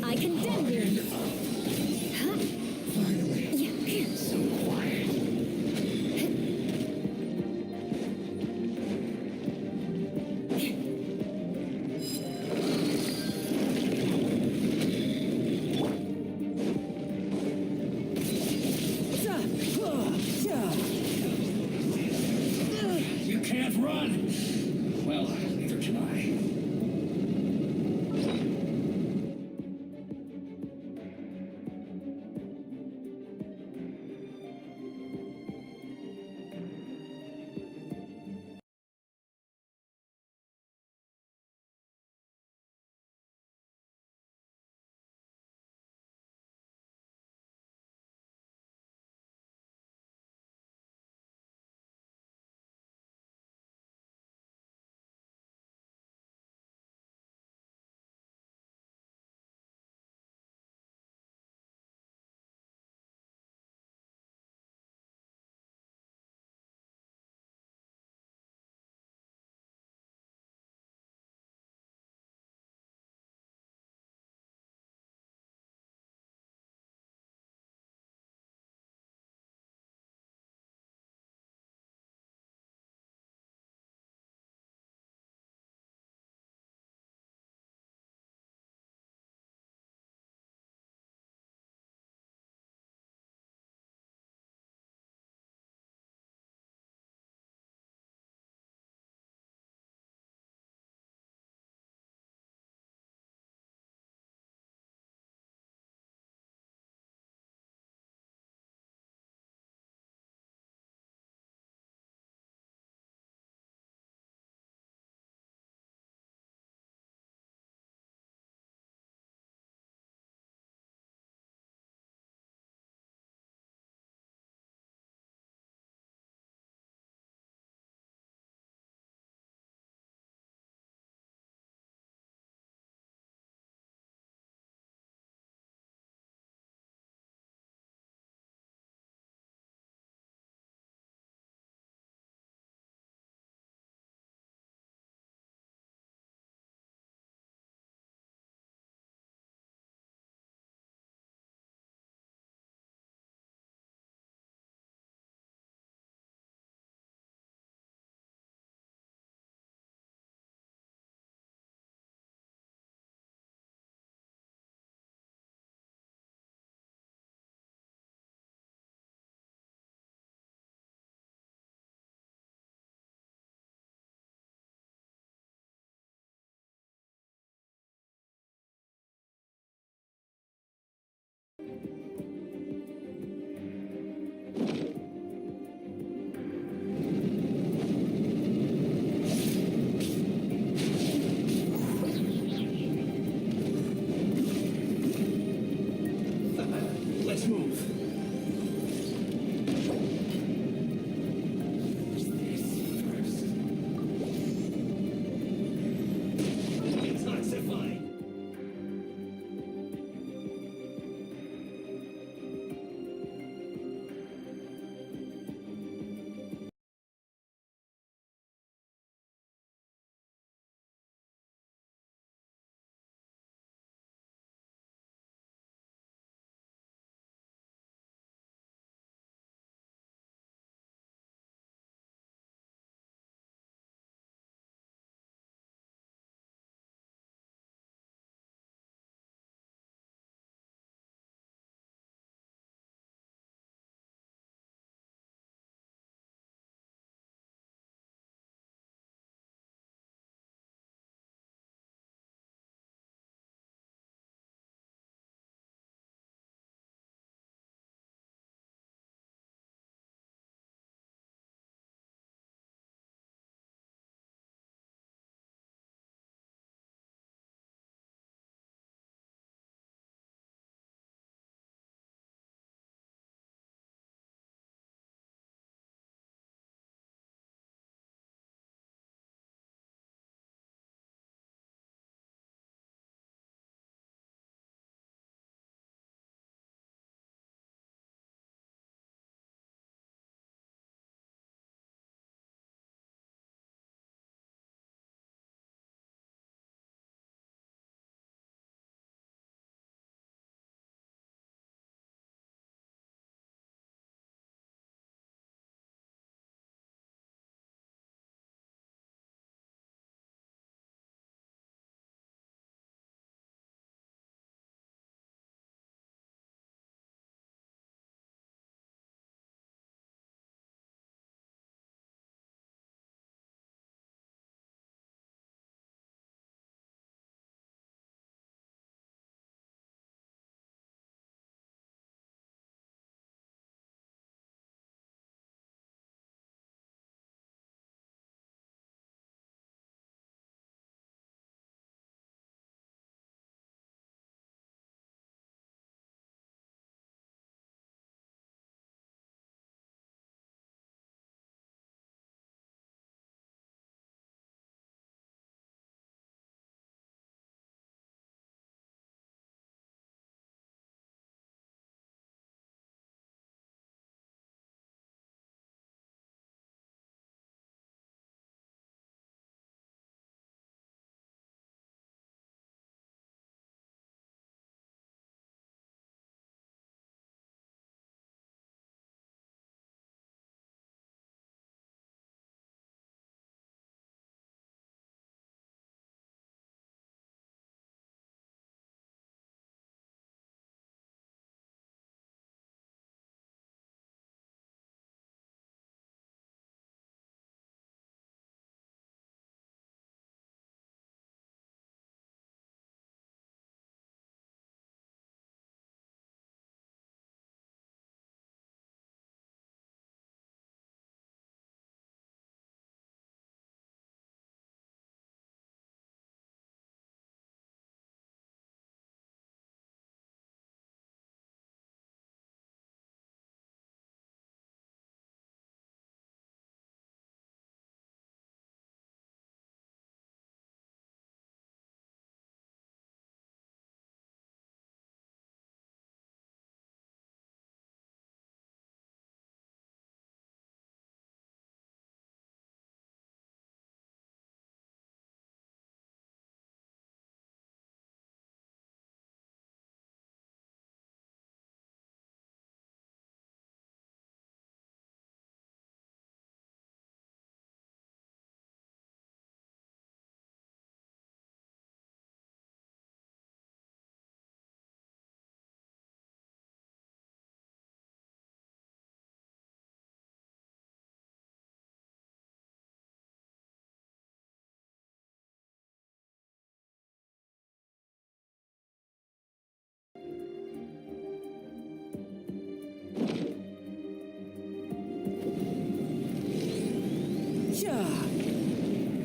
Speaker 1: I condemn you!
Speaker 10: So quiet.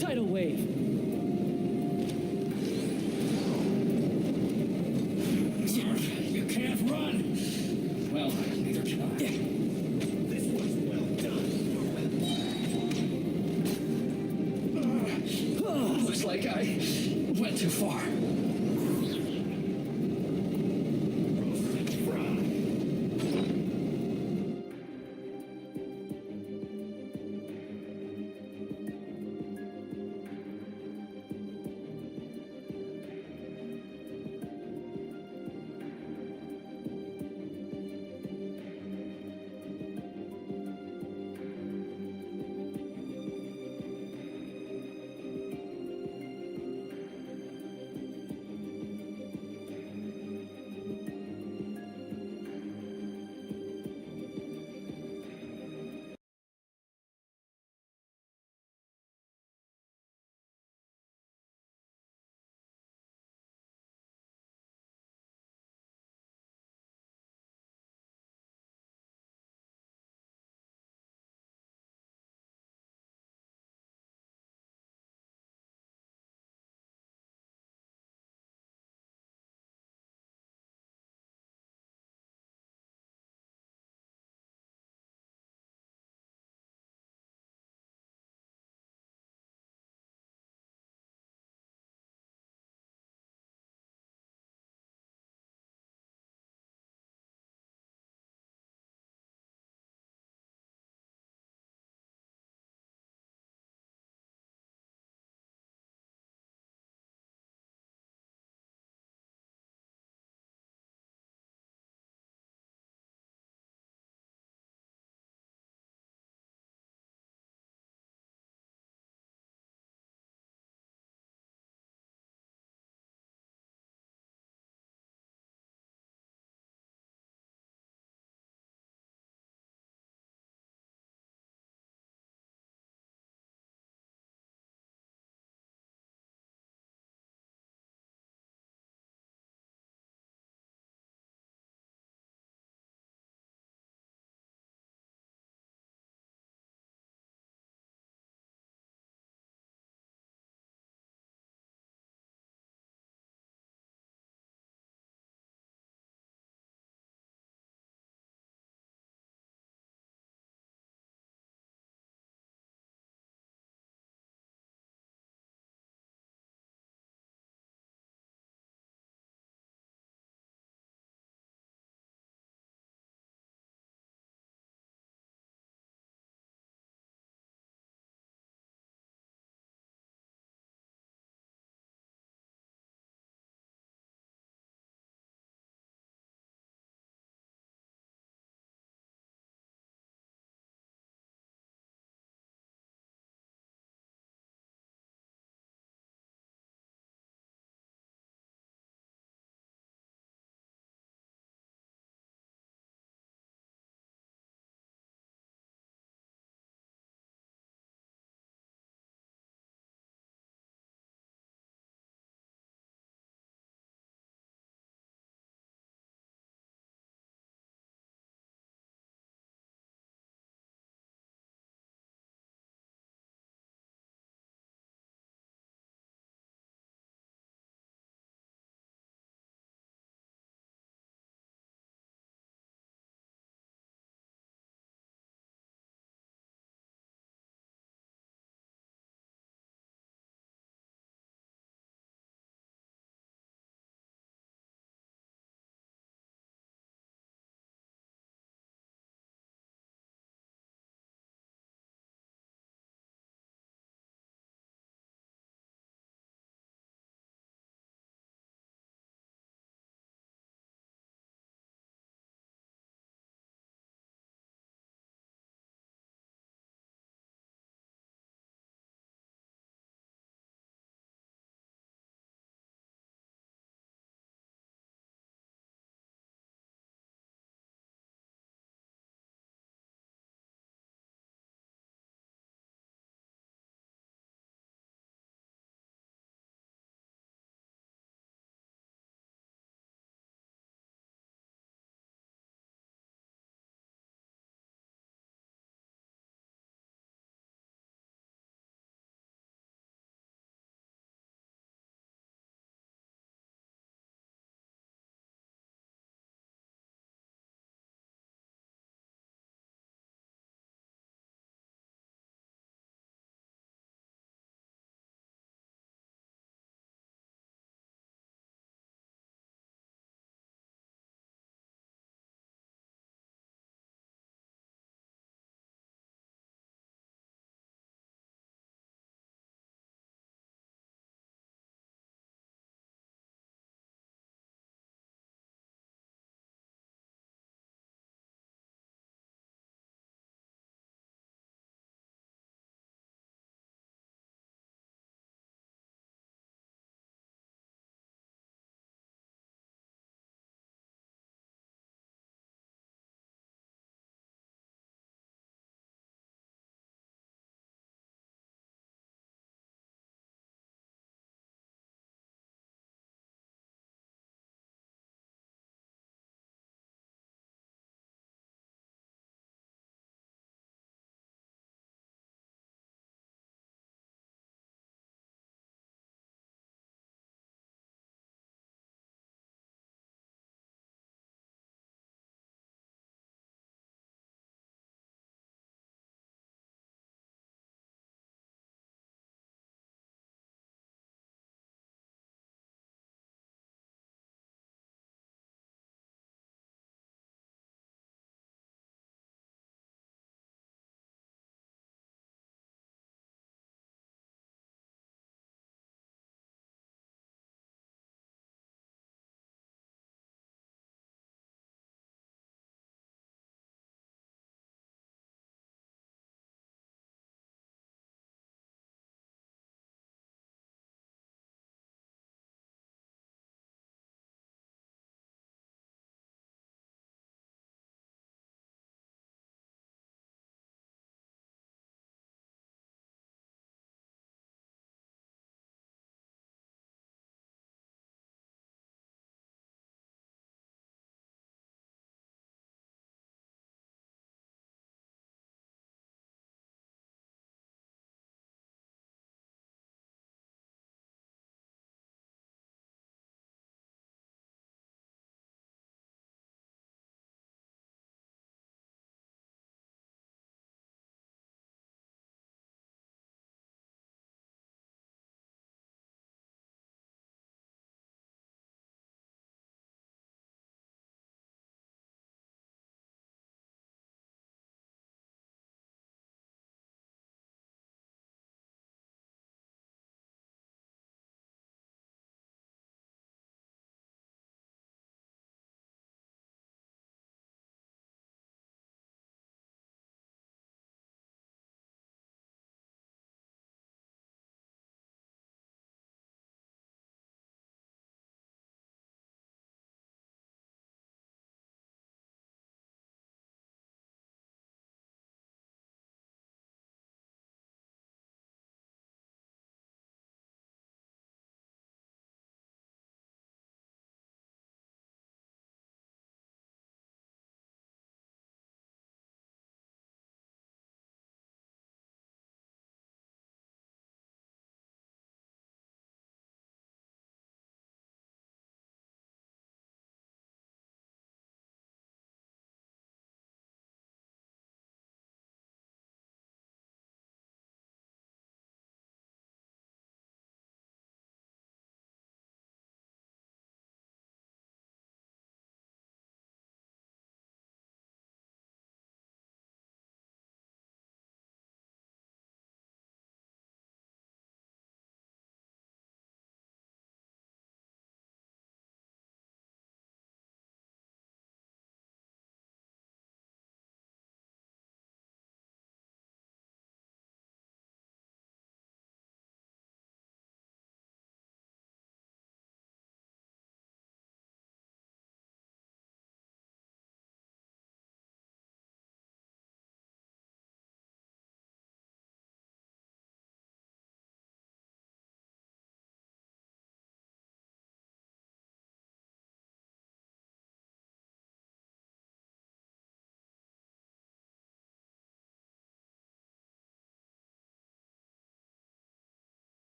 Speaker 5: Tidal wave.
Speaker 10: You can't run! Well, neither can I. This was well done. Looks like I went too far.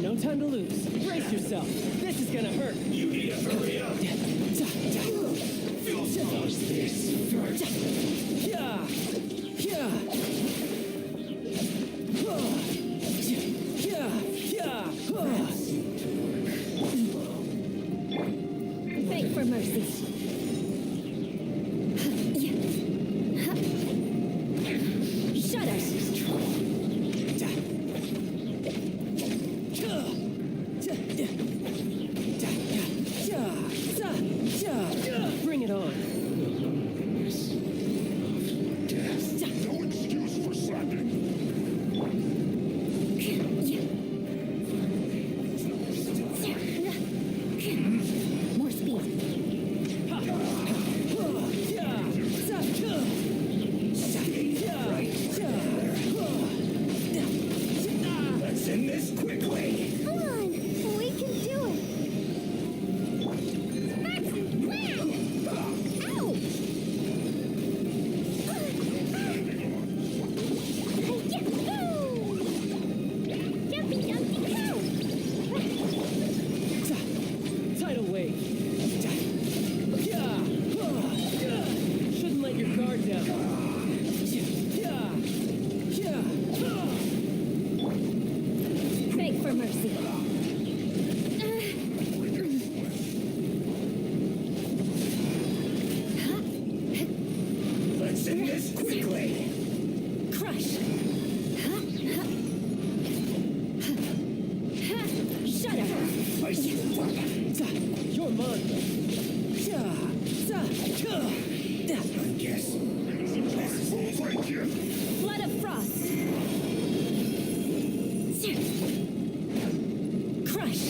Speaker 5: No time to lose. Brace yourself. This is gonna hurt.
Speaker 10: You need to hurry up. Finish this first.
Speaker 5: Yeah. Yeah.
Speaker 1: Beg for mercy. Shudder.
Speaker 5: Bring it on.
Speaker 10: No excuse for slacking.
Speaker 1: More speed.
Speaker 10: Let's end this quickly.
Speaker 3: Come on, we can do it. Sparks, plan! Ow! Jumpy, jumpy, go!
Speaker 5: Tidal wave. Shouldn't let your guard down.
Speaker 1: Beg for mercy.
Speaker 10: Let's end this quickly.
Speaker 1: Crush. Shudder.
Speaker 10: I see the weapon.
Speaker 5: You're mine.
Speaker 10: I guess. Thank you.
Speaker 1: Flood of frost. Crush.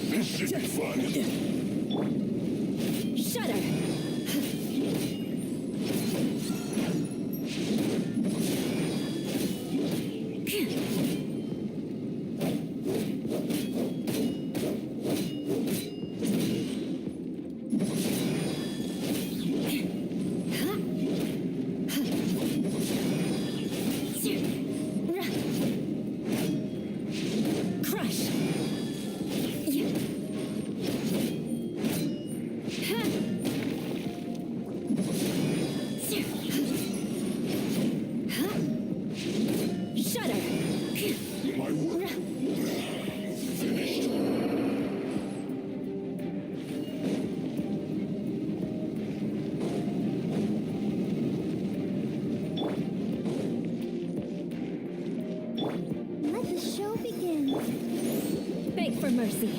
Speaker 10: This should be fun.
Speaker 1: Shudder. Crush. Shudder.
Speaker 10: My work finished.
Speaker 3: Let the show begin.
Speaker 1: Beg for mercy.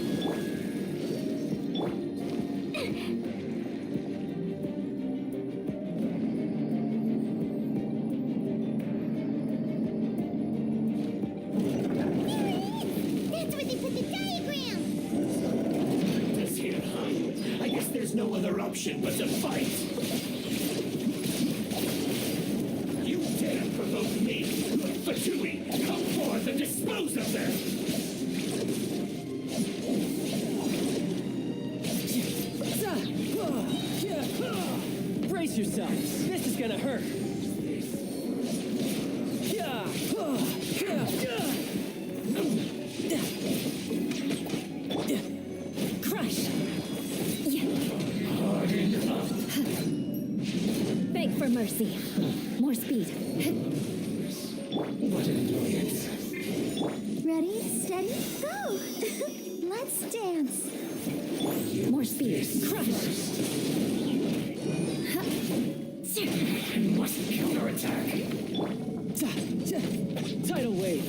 Speaker 3: That's where they put the diagram.
Speaker 10: This here, huh? I guess there's no other option but to fight. You dare provoke me! Fatui, come forth and dispose of them!
Speaker 5: Brace yourself. This is gonna hurt.
Speaker 1: Crush.
Speaker 10: Hard enough.
Speaker 1: Beg for mercy. More speed.
Speaker 10: What an annoyance.
Speaker 3: Ready, steady, go! Let's dance.
Speaker 1: More speed. Crush.
Speaker 10: I must counterattack.
Speaker 5: Tidal wave.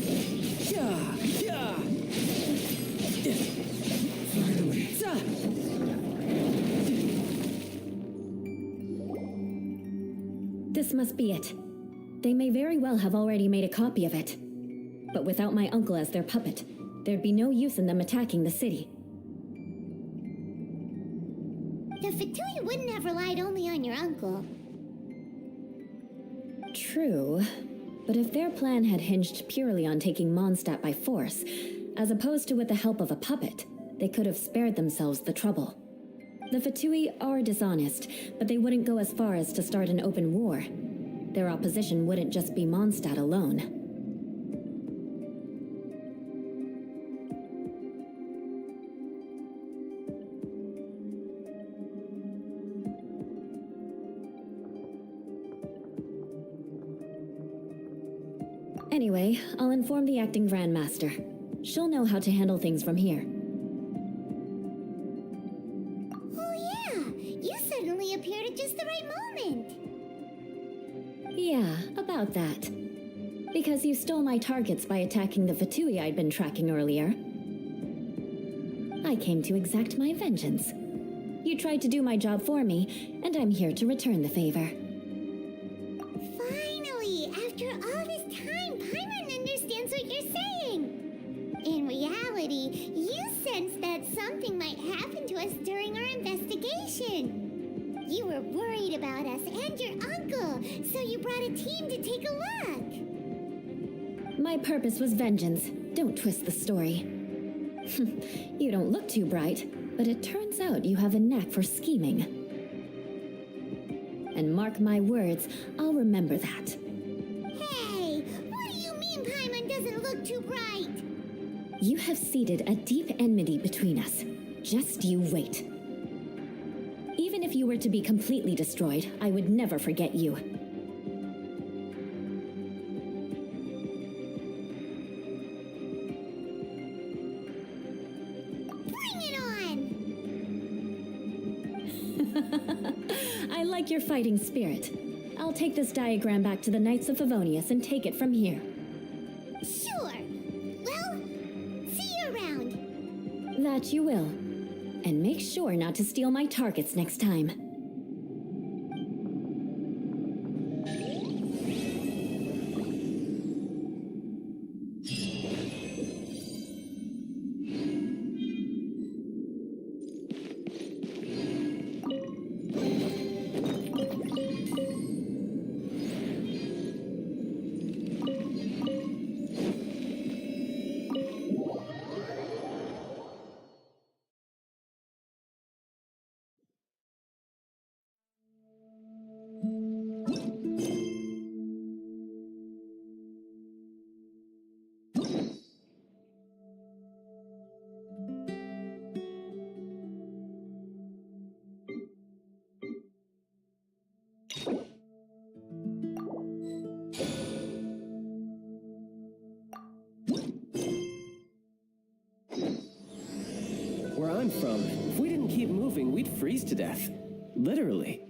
Speaker 10: Finally.
Speaker 1: This must be it. They may very well have already made a copy of it. But without my uncle as their puppet, there'd be no use in them attacking the city.
Speaker 3: The Fatui wouldn't have relied only on your uncle.
Speaker 1: True, but if their plan had hinged purely on taking Mondstadt by force, as opposed to with the help of a puppet, they could have spared themselves the trouble. The Fatui are dishonest, but they wouldn't go as far as to start an open war. Their opposition wouldn't just be Mondstadt alone. Anyway, I'll inform the acting Grandmaster. She'll know how to handle things from here.
Speaker 3: Oh yeah, you suddenly appeared at just the right moment.
Speaker 1: Yeah, about that. Because you stole my targets by attacking the Fatui I'd been tracking earlier. I came to exact my vengeance. You tried to do my job for me, and I'm here to return the favor.
Speaker 3: Finally, after all this time, Paimon understands what you're saying. In reality, you sensed that something might happen to us during our investigation. You were worried about us and your uncle, so you brought a team to take a look.
Speaker 1: My purpose was vengeance. Don't twist the story. You don't look too bright, but it turns out you have a knack for scheming. And mark my words, I'll remember that.
Speaker 3: Hey, what do you mean Paimon doesn't look too bright?
Speaker 1: You have seeded a deep enmity between us. Just you wait. Even if you were to be completely destroyed, I would never forget you.
Speaker 3: Bring it on!
Speaker 1: I like your fighting spirit. I'll take this diagram back to the Knights of Favonius and take it from here.
Speaker 3: Sure. Well, see you around.
Speaker 1: That you will. And make sure not to steal my targets next time.
Speaker 5: Where I'm from, if we didn't keep moving, we'd freeze to death. Literally.